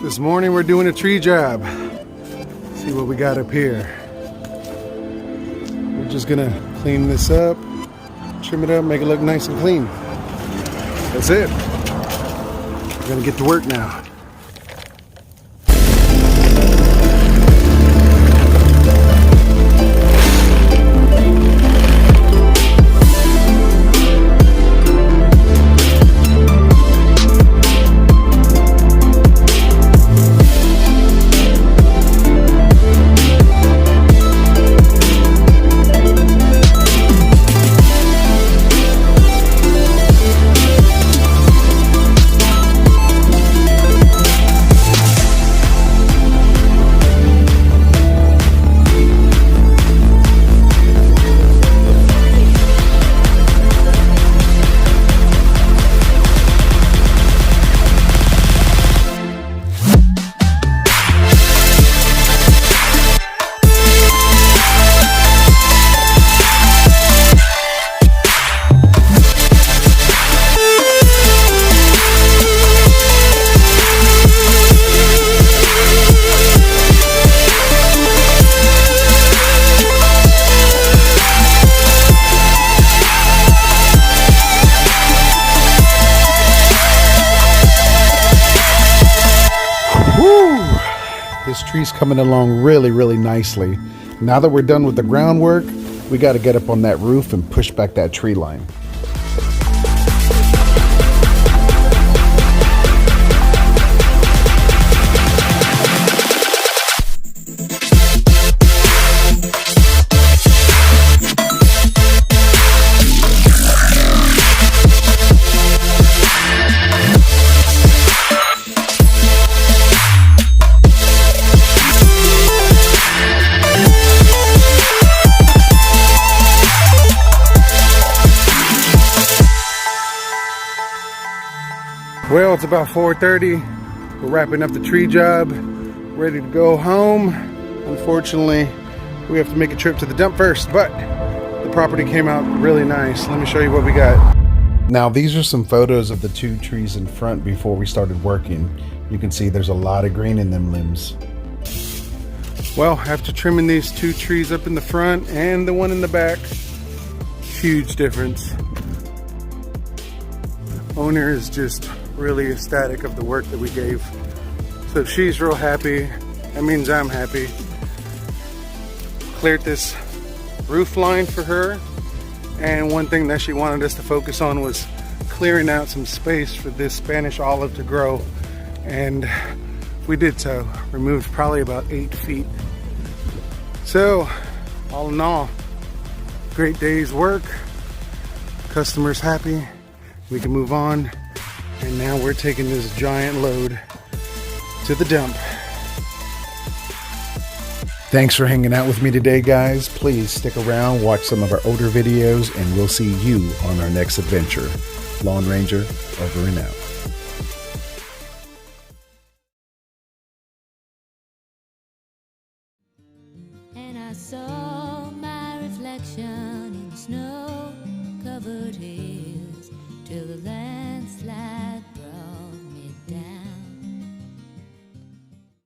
This morning we're doing a tree job. See what we got up here. We're just gonna clean this up, trim it up, make it look nice and clean. That's it. We're gonna get to work now. This tree's coming along really nicely. Now that we're done with the groundwork, we got to get up on that roof and push back that tree line. Well, it's about 4:30. We're wrapping up the tree job, ready to go home. Unfortunately, we have to make a trip to the dump first, but the property came out really nice. Let me show you what we got. Now, these are some photos of the two trees in front before we started working. You can see there's a lot of green in them limbs. Well, after trimming these two trees up in the front and the one in the back, huge difference. Owner is just really ecstatic of the work that we gave. So if she's real happy, that means I'm happy. Cleared this roof line for her, and one thing that she wanted us to focus on was clearing out some space for this Spanish olive to grow, and we did so. Removed probably about 8 feet. So all in all, great day's work. Customer's happy, we can move on. And now we're taking this giant load to the dump. Thanks for hanging out with me today, guys. Please stick around, watch some of our older videos, and we'll see you on our next adventure. Lawn Ranger, over and out. And I saw my reflection in snow-covered hills till the landslide